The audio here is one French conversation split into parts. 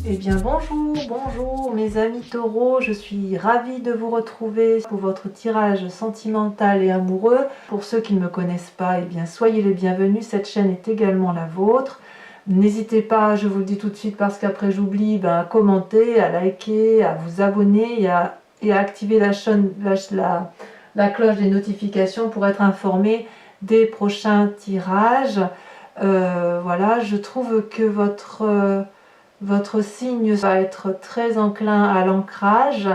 Eh bien bonjour mes amis taureaux, je suis ravie de vous retrouver pour votre tirage sentimental et amoureux. Pour ceux qui ne me connaissent pas, eh bien soyez les bienvenus, cette chaîne est également la vôtre. N'hésitez pas, je vous le dis tout de suite parce qu'après j'oublie, à commenter, à liker, à vous abonner et à activer la cloche des notifications pour être informé des prochains tirages. Voilà, je trouve que votre signe va être très enclin à l'ancrage.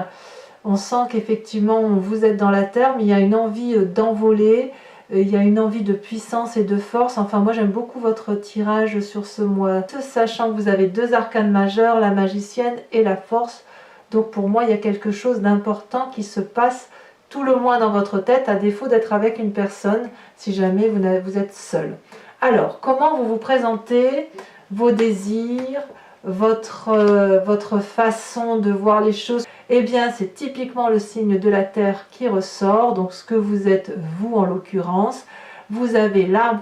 On sent qu'effectivement vous êtes dans la terre, mais il y a une envie d'envoler, il y a une envie de puissance et de force. Enfin, moi j'aime beaucoup votre tirage sur ce mois, sachant que vous avez deux arcanes majeurs, la magicienne et la force. Donc pour moi il y a quelque chose d'important qui se passe tout le mois dans votre tête, à défaut d'être avec une personne, si jamais vous êtes seul. Alors, comment vous vous présentez, vos désirs, votre façon de voir les choses? Eh bien, c'est typiquement le signe de la terre qui ressort. Donc, ce que vous êtes, vous en l'occurrence, vous avez l'as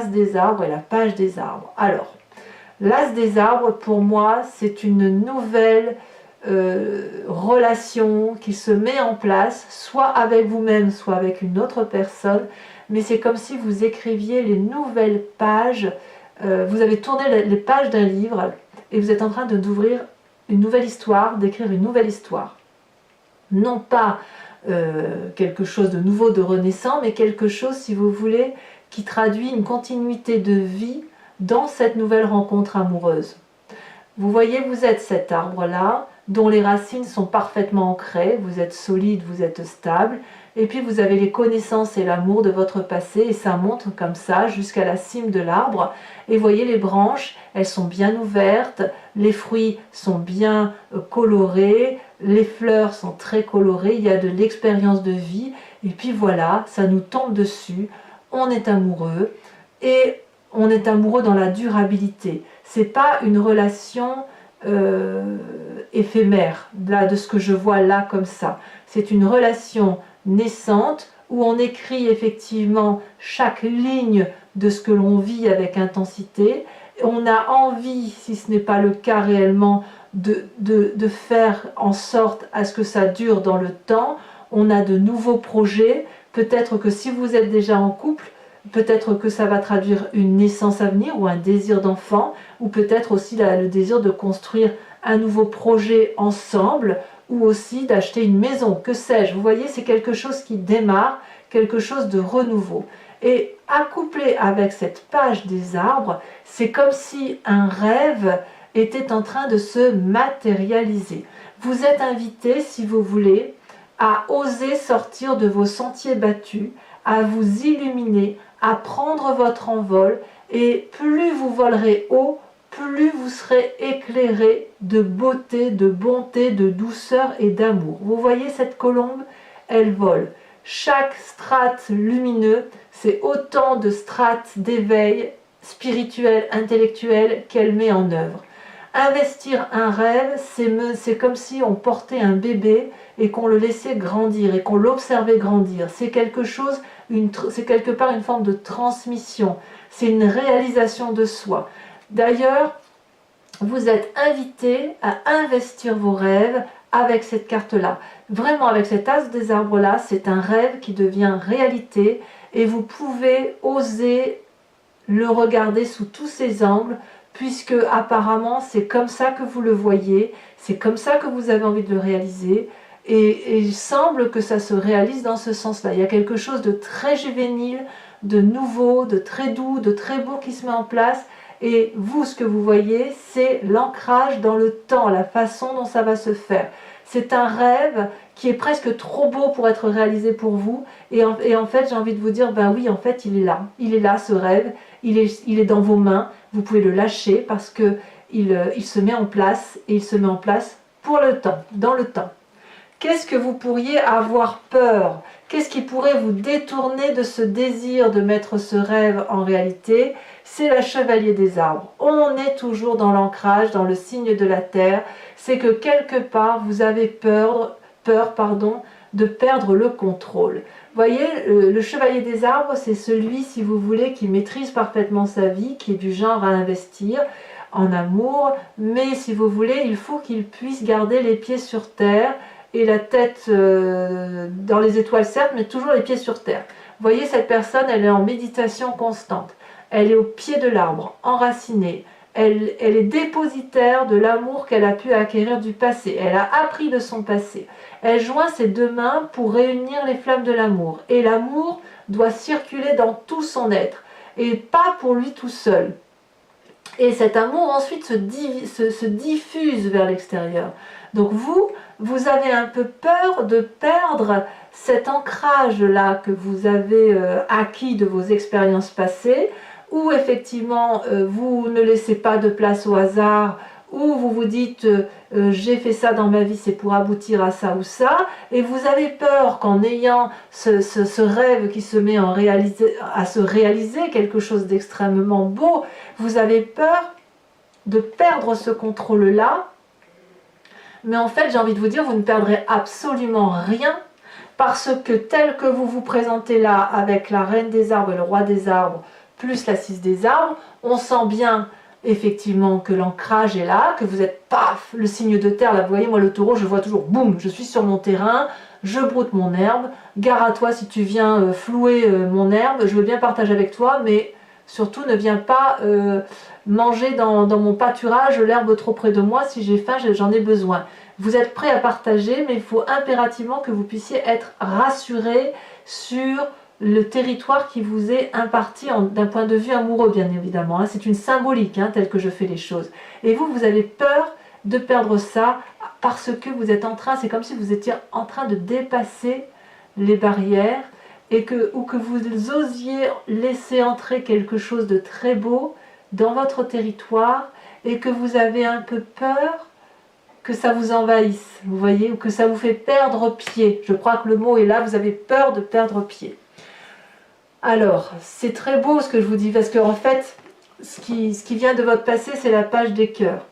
des arbres et la page des arbres. Alors, l'as des arbres, pour moi, c'est une nouvelle relation qui se met en place, soit avec vous-même, soit avec une autre personne. Mais c'est comme si vous écriviez les nouvelles pages. Vous avez tourné les pages d'un livre et vous êtes en train d'ouvrir une nouvelle histoire, d'écrire une nouvelle histoire. Non pas quelque chose de nouveau, de renaissant, mais quelque chose, si vous voulez, qui traduit une continuité de vie dans cette nouvelle rencontre amoureuse. Vous voyez, vous êtes cet arbre-là, dont les racines sont parfaitement ancrées, vous êtes solide, vous êtes stable, et puis vous avez les connaissances et l'amour de votre passé, et ça monte comme ça jusqu'à la cime de l'arbre. Et vous voyez les branches, elles sont bien ouvertes, les fruits sont bien colorés, les fleurs sont très colorées, il y a de l'expérience de vie, et puis voilà, ça nous tombe dessus, on est amoureux, et on est amoureux dans la durabilité. C'est pas une relation éphémère, là, de ce que je vois là comme ça. C'est une relation naissante où on écrit effectivement chaque ligne de ce que l'on vit avec intensité. On a envie, si ce n'est pas le cas réellement, de faire en sorte à ce que ça dure dans le temps. On a de nouveaux projets. Peut-être que si vous êtes déjà en couple, peut-être que ça va traduire une naissance à venir ou un désir d'enfant, ou peut-être aussi le désir de construire un nouveau projet ensemble, ou aussi d'acheter une maison, que sais-je. Vous voyez, c'est quelque chose qui démarre, quelque chose de renouveau. Et accouplé avec cette page des arbres, c'est comme si un rêve était en train de se matérialiser. Vous êtes invité, si vous voulez, à oser sortir de vos sentiers battus, à vous illuminer, à prendre votre envol, et plus vous volerez haut, plus vous serez éclairé de beauté, de bonté, de douceur et d'amour. Vous voyez cette colombe, elle vole. Chaque strate lumineux, c'est autant de strates d'éveil spirituel, intellectuel qu'elle met en œuvre. Investir un rêve, c'est comme si on portait un bébé et qu'on le laissait grandir et qu'on l'observait grandir. C'est quelque chose, c'est quelque part une forme de transmission. C'est une réalisation de soi. D'ailleurs, vous êtes invité à investir vos rêves avec cette carte-là. Vraiment, avec cet as des arbres-là, c'est un rêve qui devient réalité et vous pouvez oser le regarder sous tous ses angles, puisque apparemment c'est comme ça que vous le voyez, c'est comme ça que vous avez envie de le réaliser, et il semble que ça se réalise dans ce sens-là. Il y a quelque chose de très juvénile, de nouveau, de très doux, de très beau qui se met en place, et vous, ce que vous voyez, c'est l'ancrage dans le temps, la façon dont ça va se faire. C'est un rêve qui est presque trop beau pour être réalisé pour vous, et en fait j'ai envie de vous dire, ben oui, en fait il est là ce rêve, il est dans vos mains, vous pouvez le lâcher parce que il se met en place, et il se met en place pour le temps, dans le temps. Qu'est-ce que vous pourriez avoir peur? Qu'est-ce qui pourrait vous détourner de ce désir de mettre ce rêve en réalité? C'est la chevalier des arbres. On est toujours dans l'ancrage, dans le signe de la terre. C'est que quelque part, vous avez peur de perdre le contrôle. Voyez, le chevalier des arbres, c'est celui, si vous voulez, qui maîtrise parfaitement sa vie, qui est du genre à investir. en amour, mais si vous voulez, il faut qu'il puisse garder les pieds sur terre et la tête dans les étoiles certes, mais toujours les pieds sur terre. Vous voyez, cette personne, elle est en méditation constante, elle est au pied de l'arbre, enracinée, elle est dépositaire de l'amour qu'elle a pu acquérir du passé, elle a appris de son passé. Elle joint ses deux mains pour réunir les flammes de l'amour, et l'amour doit circuler dans tout son être, et pas pour lui tout seul. Et cet amour ensuite se diffuse vers l'extérieur. Donc vous avez un peu peur de perdre cet ancrage-là que vous avez acquis de vos expériences passées, où effectivement vous ne laissez pas de place au hasard, où vous vous dites j'ai fait ça dans ma vie, c'est pour aboutir à ça ou ça, et vous avez peur qu'en ayant ce rêve qui se met à se réaliser, quelque chose d'extrêmement beau, vous avez peur de perdre ce contrôle-là. Mais en fait, j'ai envie de vous dire, vous ne perdrez absolument rien, parce que tel que vous vous présentez là, avec la reine des arbres et le roi des arbres, plus la 6 des arbres, on sent bien effectivement que l'ancrage est là, que vous êtes paf, le signe de terre, là vous voyez, moi le taureau, je vois toujours, boum, je suis sur mon terrain, je broute mon herbe, gare à toi si tu viens flouer mon herbe, je veux bien partager avec toi, mais surtout ne viens pas manger dans mon pâturage l'herbe trop près de moi, si j'ai faim, j'en ai besoin. Vous êtes prêt à partager, mais il faut impérativement que vous puissiez être rassuré sur le territoire qui vous est imparti d'un point de vue amoureux, bien évidemment. C'est une symbolique, telle que je fais les choses. Et vous avez peur de perdre ça parce que vous êtes en train, c'est comme si vous étiez en train de dépasser les barrières ou que vous osiez laisser entrer quelque chose de très beau dans votre territoire et que vous avez un peu peur que ça vous envahisse, vous voyez, ou que ça vous fait perdre pied. Je crois que le mot est là, vous avez peur de perdre pied. Alors, c'est très beau ce que je vous dis, parce qu'en fait, ce qui vient de votre passé, c'est la page des cœurs.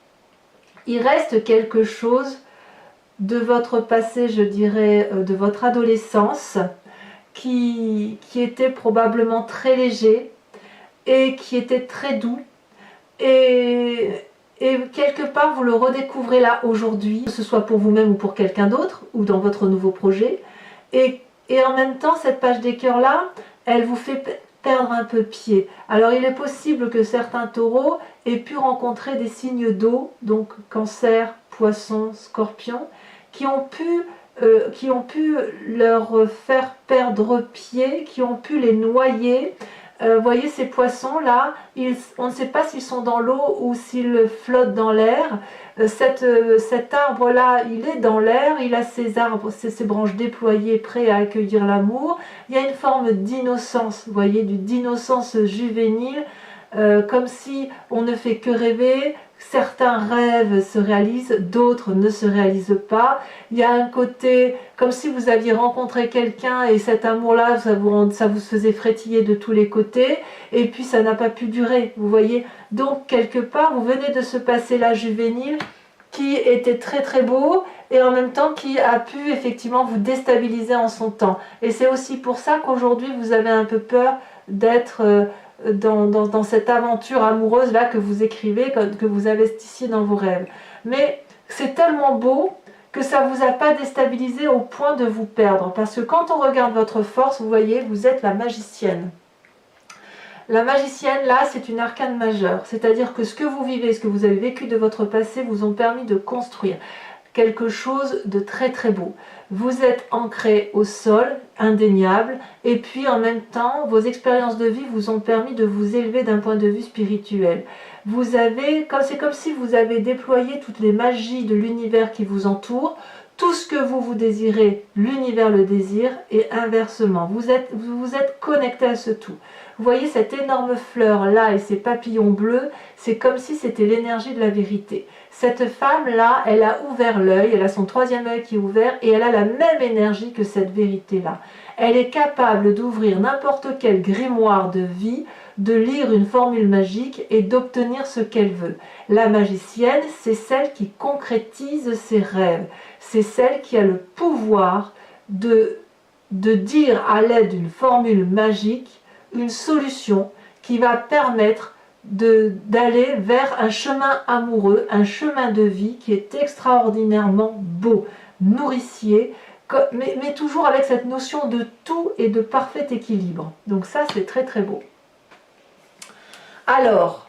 Il reste quelque chose de votre passé, je dirais, de votre adolescence, qui était probablement très léger et qui était très doux. Et quelque part, vous le redécouvrez là aujourd'hui, que ce soit pour vous-même ou pour quelqu'un d'autre, ou dans votre nouveau projet. Et en même temps, cette page des cœurs là, elle vous fait perdre un peu pied. Alors il est possible que certains taureaux aient pu rencontrer des signes d'eau, donc cancer, poisson, scorpion, qui ont pu leur faire perdre pied, qui ont pu les noyer. Voyez ces poissons là, on ne sait pas s'ils sont dans l'eau ou s'ils flottent dans l'air. Cet arbre là, il est dans l'air, il a ses branches déployées, prêts à accueillir l'amour. Il y a une forme d'innocence, vous voyez, d'innocence juvénile, comme si on ne fait que rêver. Certains rêves se réalisent, d'autres ne se réalisent pas. Il y a un côté comme si vous aviez rencontré quelqu'un et cet amour-là, ça vous faisait frétiller de tous les côtés, et puis ça n'a pas pu durer, vous voyez. Donc quelque part, vous venez de ce passé-là juvénile qui était très très beau et en même temps qui a pu effectivement vous déstabiliser en son temps. Et c'est aussi pour ça qu'aujourd'hui vous avez un peu peur d'être dans cette aventure amoureuse là que vous écrivez, que vous investissiez dans vos rêves. Mais c'est tellement beau que ça ne vous a pas déstabilisé au point de vous perdre. Parce que quand on regarde votre force, vous voyez, vous êtes la magicienne. La magicienne, là, c'est une arcane majeure. C'est-à-dire que ce que vous vivez, ce que vous avez vécu de votre passé, vous ont permis de construire quelque chose de très très beau. Vous êtes ancré au sol, indéniable, et puis en même temps, vos expériences de vie vous ont permis de vous élever d'un point de vue spirituel. C'est comme si vous avez déployé toutes les magies de l'univers qui vous entoure. Tout ce que vous désirez, l'univers le désire, et inversement. Vous êtes connecté à ce tout. Vous voyez cette énorme fleur là et ces papillons bleus, c'est comme si c'était l'énergie de la vérité. Cette femme-là, elle a ouvert l'œil, elle a son troisième œil qui est ouvert et elle a la même énergie que cette vérité-là. Elle est capable d'ouvrir n'importe quel grimoire de vie, de lire une formule magique et d'obtenir ce qu'elle veut. La magicienne, c'est celle qui concrétise ses rêves. C'est celle qui a le pouvoir de dire à l'aide d'une formule magique une solution qui va permettre d'aller vers un chemin amoureux, un chemin de vie qui est extraordinairement beau, nourricier, mais toujours avec cette notion de tout et de parfait équilibre. Donc ça, c'est très très beau. Alors,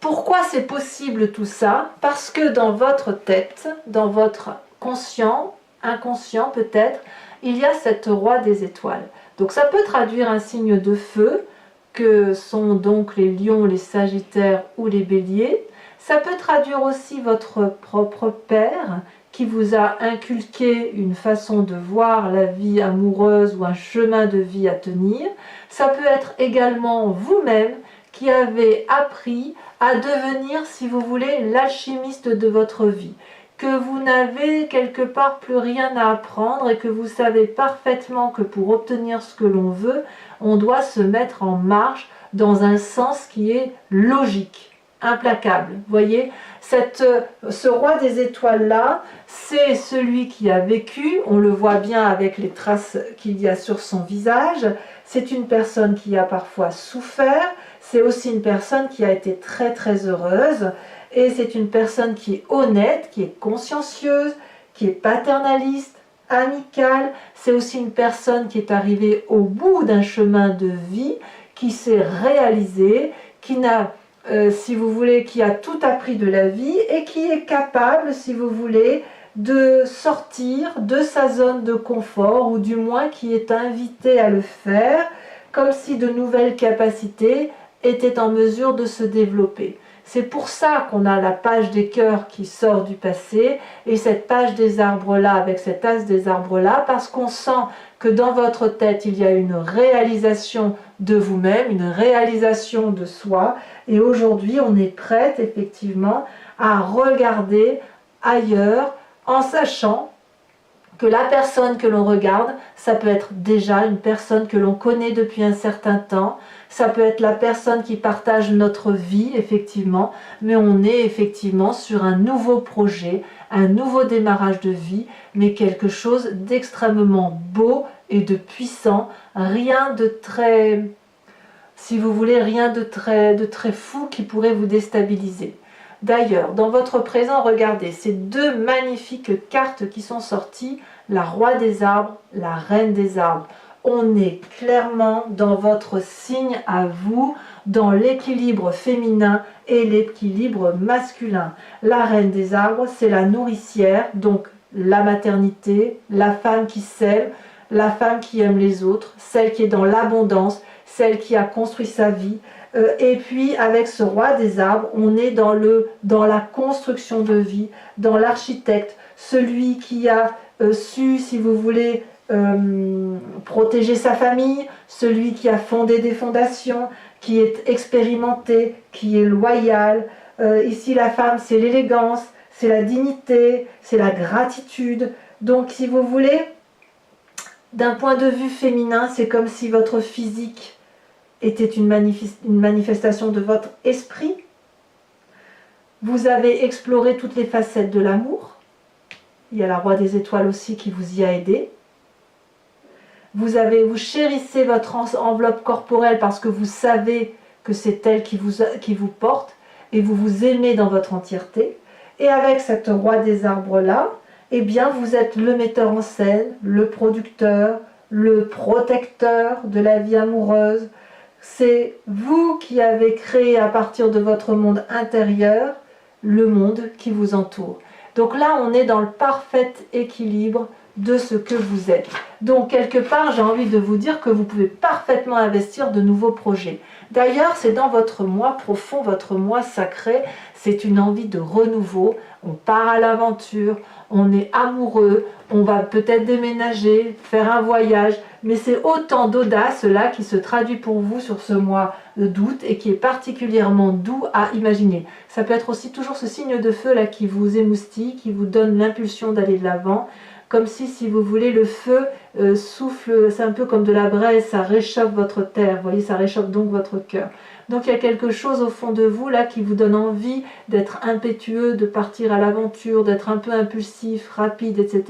pourquoi c'est possible tout ça? Parce que dans votre tête, dans votre conscient, inconscient peut-être, il y a cette roi des étoiles. Donc ça peut traduire un signe de feu, que sont donc les lions, les sagittaires ou les béliers. Ça peut traduire aussi votre propre père, qui vous a inculqué une façon de voir la vie amoureuse ou un chemin de vie à tenir. Ça peut être également vous-même qui avez appris à devenir, si vous voulez, l'alchimiste de votre vie, que vous n'avez quelque part plus rien à apprendre et que vous savez parfaitement que pour obtenir ce que l'on veut, on doit se mettre en marche dans un sens qui est logique, implacable. Vous voyez, ce roi des étoiles-là, c'est celui qui a vécu, on le voit bien avec les traces qu'il y a sur son visage, c'est une personne qui a parfois souffert, c'est aussi une personne qui a été très très heureuse, et c'est une personne qui est honnête, qui est consciencieuse, qui est paternaliste, amicale, c'est aussi une personne qui est arrivée au bout d'un chemin de vie, qui s'est réalisée, qui n'a si vous voulez, qui a tout appris de la vie et qui est capable, si vous voulez, de sortir de sa zone de confort, ou du moins qui est invité à le faire, comme si de nouvelles capacités étaient en mesure de se développer. C'est pour ça qu'on a la page des cœurs qui sort du passé, et cette page des arbres-là, avec cet as des arbres-là, parce qu'on sent que dans votre tête, il y a une réalisation de vous-même, une réalisation de soi, et aujourd'hui, on est prête, effectivement, à regarder ailleurs, en sachant que la personne que l'on regarde, ça peut être déjà une personne que l'on connaît depuis un certain temps, ça peut être la personne qui partage notre vie, effectivement, mais on est effectivement sur un nouveau projet, un nouveau démarrage de vie, mais quelque chose d'extrêmement beau et de puissant, rien de très, si vous voulez, rien de très fou qui pourrait vous déstabiliser. D'ailleurs, dans votre présent, regardez, ces deux magnifiques cartes qui sont sorties, la roi des arbres, la reine des arbres. On est clairement dans votre signe à vous, dans l'équilibre féminin et l'équilibre masculin. La reine des arbres, c'est la nourricière, donc la maternité, la femme qui sème, la femme qui aime les autres, celle qui est dans l'abondance, celle qui a construit sa vie. Et puis avec ce roi des arbres, on est dans la construction de vie, dans l'architecte, celui qui a su, si vous voulez, protéger sa famille, celui qui a fondé des fondations, qui est expérimenté, qui est loyal. Ici la femme, c'est l'élégance, c'est la dignité, c'est la gratitude. Donc si vous voulez, d'un point de vue féminin, c'est comme si votre physique était une manifestation de votre esprit. Vous avez exploré toutes les facettes de l'amour. Il y a la roi des étoiles aussi qui vous y a aidé. Vous chérissez votre enveloppe corporelle parce que vous savez que c'est elle qui vous porte, et vous vous aimez dans votre entièreté. Et avec cette roi des arbres-là, eh bien vous êtes le metteur en scène, le producteur, le protecteur de la vie amoureuse. C'est vous qui avez créé à partir de votre monde intérieur le monde qui vous entoure. Donc là, on est dans le parfait équilibre de ce que vous êtes. Donc quelque part, j'ai envie de vous dire que vous pouvez parfaitement investir de nouveaux projets. D'ailleurs, c'est dans votre moi profond, votre moi sacré, c'est une envie de renouveau. On part à l'aventure, on est amoureux, on va peut-être déménager, faire un voyage, mais c'est autant d'audace là qui se traduit pour vous sur ce mois d'août et qui est particulièrement doux à imaginer. Ça peut être aussi toujours ce signe de feu là qui vous émoustille, qui vous donne l'impulsion d'aller de l'avant. comme si vous voulez, le feu souffle, c'est un peu comme de la braise, ça réchauffe votre terre, vous voyez, ça réchauffe donc votre cœur. Donc il y a quelque chose au fond de vous là qui vous donne envie d'être impétueux, de partir à l'aventure, d'être un peu impulsif, rapide, etc.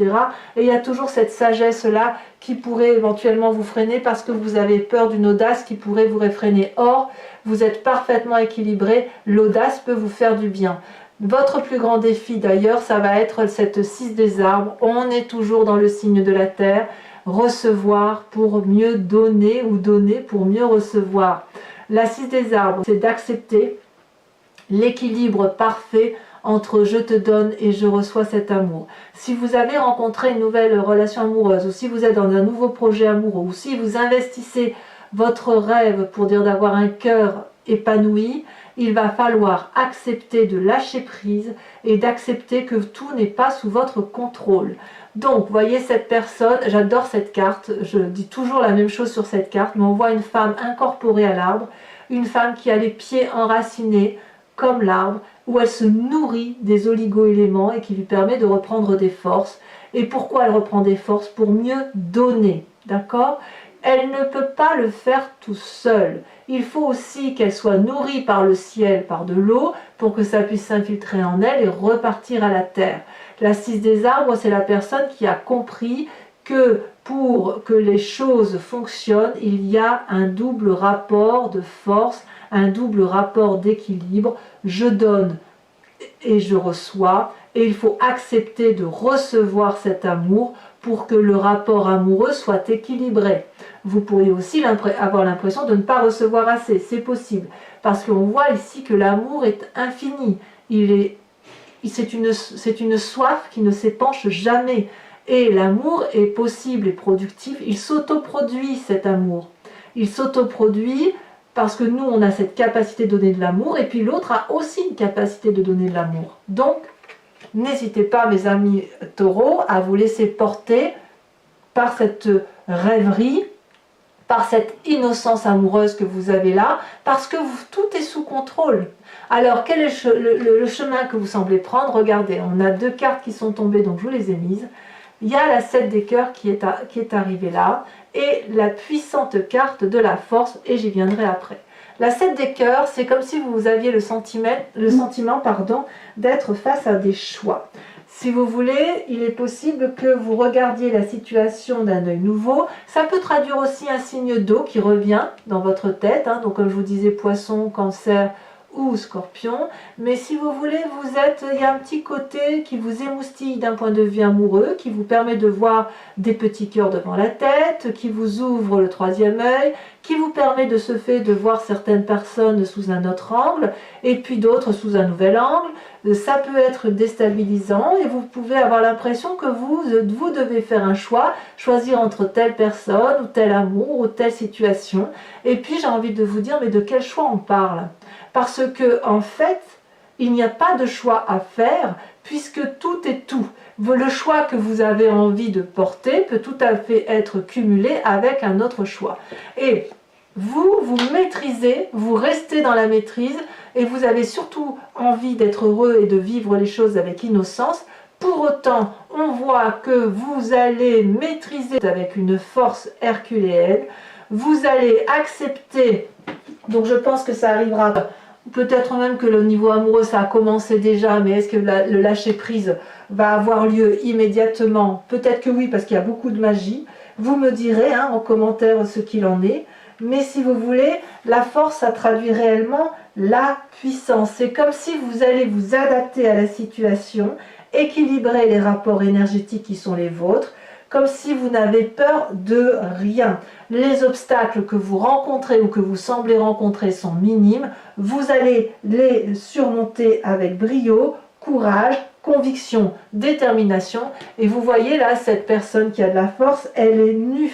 Et il y a toujours cette sagesse là qui pourrait éventuellement vous freiner parce que vous avez peur d'une audace qui pourrait vous réfréner. Or, vous êtes parfaitement équilibré, l'audace peut vous faire du bien. Votre plus grand défi d'ailleurs, ça va être cette 6 des arbres. On est toujours dans le signe de la terre, recevoir pour mieux donner ou donner pour mieux recevoir. La 6 des arbres, c'est d'accepter l'équilibre parfait entre je te donne et je reçois cet amour. Si vous avez rencontré une nouvelle relation amoureuse, ou si vous êtes dans un nouveau projet amoureux, ou si vous investissez votre rêve pour dire d'avoir un cœur épanoui, il va falloir accepter de lâcher prise et d'accepter que tout n'est pas sous votre contrôle. Donc, voyez cette personne, j'adore cette carte, je dis toujours la même chose sur cette carte, mais on voit une femme incorporée à l'arbre, une femme qui a les pieds enracinés comme l'arbre, où elle se nourrit des oligo-éléments et qui lui permet de reprendre des forces. Et pourquoi elle reprend des forces? Pour mieux donner, d'accord? Elle ne peut pas le faire tout seul. Il faut aussi qu'elle soit nourrie par le ciel, par de l'eau, pour que ça puisse s'infiltrer en elle et repartir à la terre. La 6 des arbres, c'est la personne qui a compris que pour que les choses fonctionnent, il y a un double rapport de force, un double rapport d'équilibre. Je donne et je reçois, et il faut accepter de recevoir cet amour pour que le rapport amoureux soit équilibré. Vous pourriez aussi avoir l'impression de ne pas recevoir assez, c'est possible, parce qu'on voit ici que l'amour est infini, c'est une soif qui ne s'épanche jamais, et l'amour est possible et productif, il s'autoproduit cet amour, il s'autoproduit parce que nous on a cette capacité de donner de l'amour, et puis l'autre a aussi une capacité de donner de l'amour. Donc, n'hésitez pas, mes amis taureaux, à vous laisser porter par cette rêverie, par cette innocence amoureuse que vous avez là, parce que tout est sous contrôle. Alors, quel est le chemin que vous semblez prendre? Regardez, on a 2 cartes qui sont tombées, donc je vous les ai mises. Il y a la 7 des cœurs qui est arrivée là, et la puissante carte de la force, et j'y viendrai après. La 7 des cœurs, c'est comme si vous aviez le sentiment d'être face à des choix. Si vous voulez, il est possible que vous regardiez la situation d'un œil nouveau. Ça peut traduire aussi un signe d'eau qui revient dans votre tête. Donc comme je vous disais, poisson, cancer ou scorpion. Mais si vous voulez, il y a un petit côté qui vous émoustille d'un point de vue amoureux, qui vous permet de voir des petits cœurs devant la tête, qui vous ouvre le 3e œil, qui vous permet de ce fait de voir certaines personnes sous un autre angle, et puis d'autres sous un nouvel angle. Ça peut être déstabilisant et vous pouvez avoir l'impression que vous devez faire un choix, choisir entre telle personne ou tel amour ou telle situation. Et puis j'ai envie de vous dire, mais de quel choix on parle? Parce que en fait, il n'y a pas de choix à faire puisque tout est tout. Le choix que vous avez envie de porter peut tout à fait être cumulé avec un autre choix. Et vous maîtrisez, vous restez dans la maîtrise et vous avez surtout envie d'être heureux et de vivre les choses avec innocence. Pour autant, on voit que vous allez maîtriser avec une force herculéenne, vous allez accepter, donc je pense que ça arrivera, peut-être même que le niveau amoureux ça a commencé déjà, mais est-ce que le lâcher prise va avoir lieu immédiatement? Peut-être que oui, parce qu'il y a beaucoup de magie. Vous me direz en commentaire ce qu'il en est. Mais si vous voulez, la force, ça traduit réellement la puissance. C'est comme si vous allez vous adapter à la situation, équilibrer les rapports énergétiques qui sont les vôtres, comme si vous n'avez peur de rien. Les obstacles que vous rencontrez ou que vous semblez rencontrer sont minimes. Vous allez les surmonter avec brio, courage, conviction, détermination. Et vous voyez là, cette personne qui a de la force, elle est nue.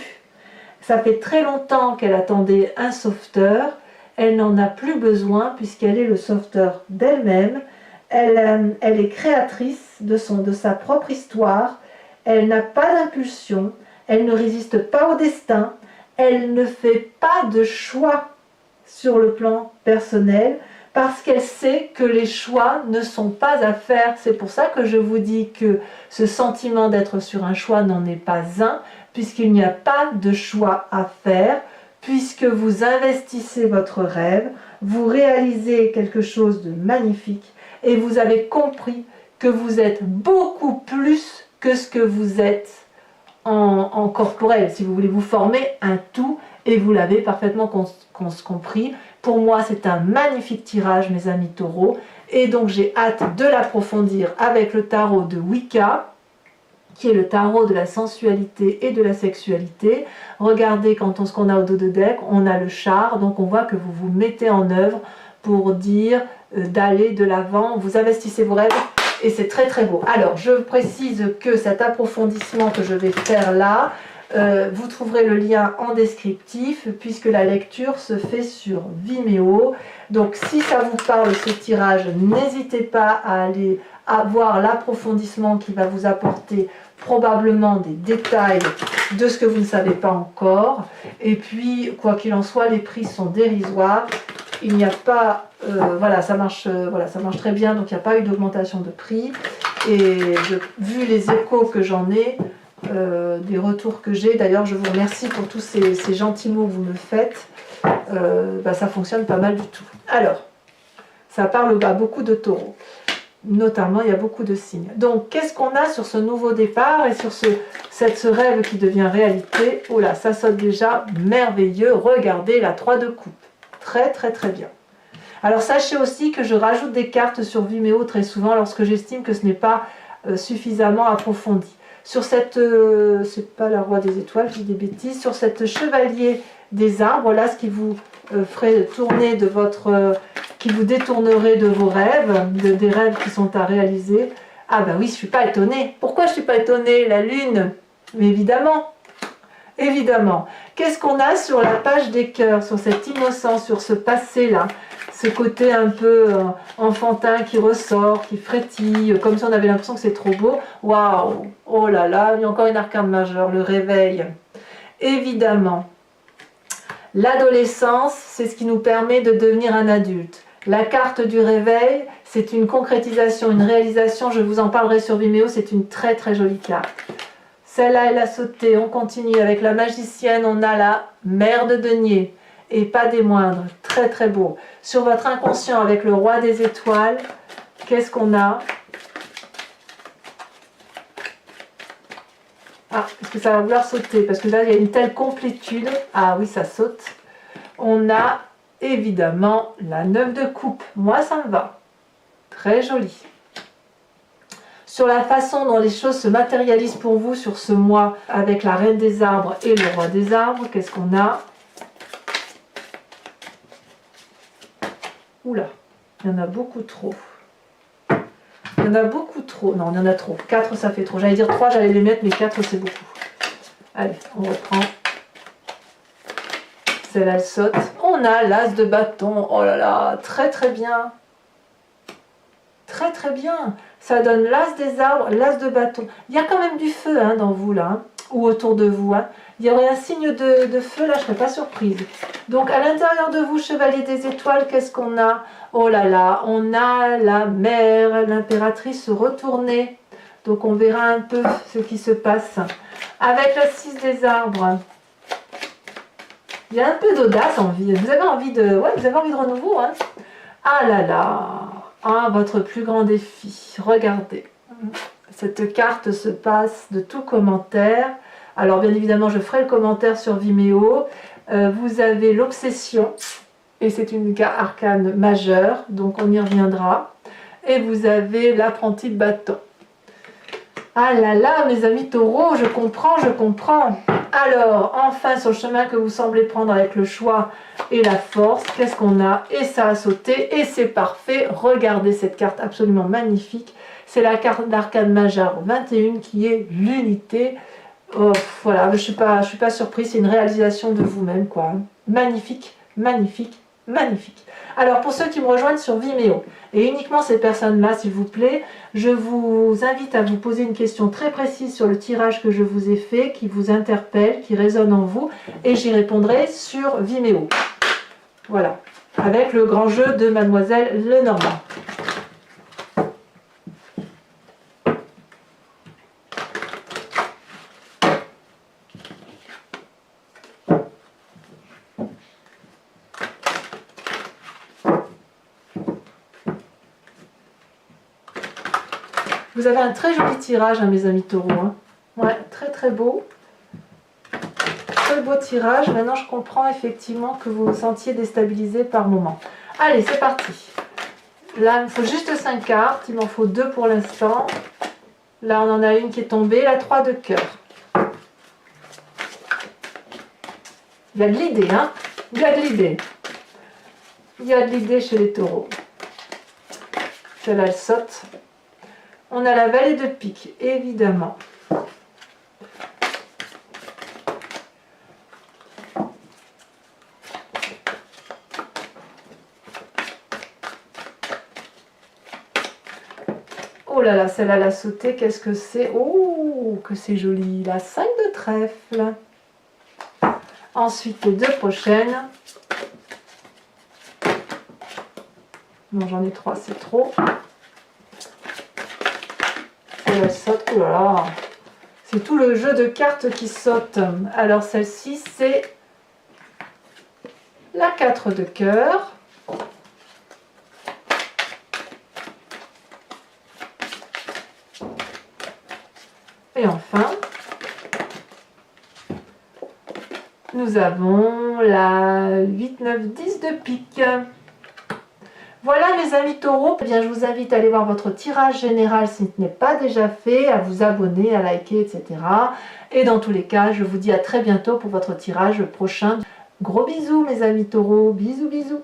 Ça fait très longtemps qu'elle attendait un sauveteur. Elle n'en a plus besoin puisqu'elle est le sauveteur d'elle-même. Elle est créatrice de sa propre histoire. Elle n'a pas d'impulsion. Elle ne résiste pas au destin. Elle ne fait pas de choix sur le plan personnel parce qu'elle sait que les choix ne sont pas à faire. C'est pour ça que je vous dis que ce sentiment d'être sur un choix n'en est pas un, puisqu'il n'y a pas de choix à faire, puisque vous investissez votre rêve, vous réalisez quelque chose de magnifique et vous avez compris que vous êtes beaucoup plus que ce que vous êtes en corporel. Si vous voulez vous former un tout, et vous l'avez parfaitement compris. Pour moi, c'est un magnifique tirage, mes amis taureaux, et donc j'ai hâte de l'approfondir avec le tarot de Wicca, qui est le tarot de la sensualité et de la sexualité. Regardez ce qu'on a au dos de deck, on a le char, donc on voit que vous vous mettez en œuvre pour dire d'aller de l'avant, vous investissez vos rêves, et c'est très très beau. Alors, je précise que cet approfondissement que je vais faire là, vous trouverez le lien en descriptif, puisque la lecture se fait sur Vimeo. Donc si ça vous parle ce tirage, n'hésitez pas à aller voir l'approfondissement qui va vous apporter probablement des détails de ce que vous ne savez pas encore. Et puis, quoi qu'il en soit, les prix sont dérisoires. Il n'y a pas, voilà, ça marche très bien, donc il n'y a pas eu d'augmentation de prix. Et vu les échos que j'en ai, des retours que j'ai, d'ailleurs je vous remercie pour tous ces gentils mots que vous me faites, ça fonctionne pas mal du tout. Alors, ça parle à beaucoup de taureaux, notamment il y a beaucoup de signes. Donc qu'est-ce qu'on a sur ce nouveau départ et sur ce rêve qui devient réalité? Oh là, ça saute déjà merveilleux. Regardez la 3 de coupe, très très très bien. Alors sachez aussi que je rajoute des cartes sur Vimeo très souvent lorsque j'estime que ce n'est pas suffisamment approfondi. Sur cette, c'est pas la roi des étoiles, je dis des bêtises, sur cette chevalier des arbres, là ce qui vous ferait tourner de votre, qui vous détournerait de vos rêves, des rêves qui sont à réaliser. Ah ben oui, je suis pas étonnée. Pourquoi je suis pas étonnée? La lune, mais évidemment. Évidemment. Qu'est-ce qu'on a sur la page des cœurs, sur cette innocence, sur ce passé-là, ce côté un peu enfantin qui ressort, qui frétille, comme si on avait l'impression que c'est trop beau. Waouh! Oh là là, il y a encore une arcane majeure, le réveil. Évidemment. L'adolescence, c'est ce qui nous permet de devenir un adulte. La carte du réveil, c'est une concrétisation, une réalisation, je vous en parlerai sur Vimeo, c'est une très très jolie carte. Celle-là, elle a sauté. On continue avec la magicienne. On a la mère de denier. Et pas des moindres. Très, très beau. Sur votre inconscient, avec le roi des étoiles, qu'est-ce qu'on a? Ah, est-ce que ça va vouloir sauter? Parce que là, il y a une telle complétude. Ah oui, ça saute. On a évidemment la 9 de coupe. Moi, ça me va. Très joli. Sur la façon dont les choses se matérialisent pour vous sur ce mois avec la reine des arbres et le roi des arbres, qu'est-ce qu'on a? Oula, il y en a beaucoup trop. Il y en a beaucoup trop. Non, il y en a trop. 4, ça fait trop. J'allais dire 3, j'allais les mettre, mais 4, c'est beaucoup. Allez, on reprend. Celle-là, elle saute. On a l'as de bâton. Oh là là, très très bien. Très très bien. Ça donne l'as des arbres, l'as de bâton. Il y a quand même du feu hein, dans vous là, hein, ou autour de vous. Hein. Il y aurait un signe de feu là, je ne serais pas surprise. Donc à l'intérieur de vous, chevalier des étoiles, qu'est-ce qu'on a? Oh là là, on a la mère, l'impératrice retournée. Donc on verra un peu ce qui se passe. Avec la 6 des arbres, il y a un peu d'audace en vie. Vous avez envie de, ouais, vous avez envie de renouveau. Hein. Ah là là. Ah, votre plus grand défi. Regardez. Cette carte se passe de tout commentaire. Alors, bien évidemment, je ferai le commentaire sur Vimeo. Vous avez l'obsession. Et c'est une arcane majeure. Donc, on y reviendra. Et vous avez l'apprenti de bâton. Ah là là, mes amis taureaux, je comprends, je comprends. Alors, enfin, sur le chemin que vous semblez prendre avec le choix et la force, qu'est-ce qu'on a? Et ça a sauté, et c'est parfait. Regardez cette carte absolument magnifique. C'est la carte d'arcane majeure 21 qui est l'unité. Oh, voilà, je suis pas surprise, c'est une réalisation de vous-même, quoi. Magnifique, magnifique, magnifique. Alors, pour ceux qui me rejoignent sur Vimeo, et uniquement ces personnes-là, s'il vous plaît, je vous invite à vous poser une question très précise sur le tirage que je vous ai fait, qui vous interpelle, qui résonne en vous, et j'y répondrai sur Vimeo. Voilà. avec le grand jeu de Mademoiselle Lenormand. Vous avez un très joli tirage, hein, mes amis taureaux. Hein. Ouais, très très beau. Très beau tirage. Maintenant, je comprends effectivement que vous vous sentiez déstabilisé par moment. Allez, c'est parti. Là, il me faut juste 5 cartes. Il m'en faut 2 pour l'instant. Là, on en a une qui est tombée. La 3 de cœur. Il y a de l'idée, hein. Il y a de l'idée. Il y a de l'idée chez les taureaux. Celle-là, elle saute. On a la vallée de pique, évidemment. Oh là là, celle-là, elle a sauté. Qu'est-ce que c'est? Oh, que c'est joli. La 5 de trèfle. Ensuite, les 2 prochaines. Non, j'en ai 3, c'est trop. Elle saute. Oh là là. C'est tout le jeu de cartes qui saute. Alors, celle-ci, c'est la 4 de cœur. Et enfin, nous avons la 8, 9, 10 de pique. Voilà mes amis taureaux, eh bien, je vous invite à aller voir votre tirage général si ce n'est pas déjà fait, à vous abonner, à liker, etc. Et dans tous les cas, je vous dis à très bientôt pour votre tirage prochain. Gros bisous mes amis taureaux, bisous bisous.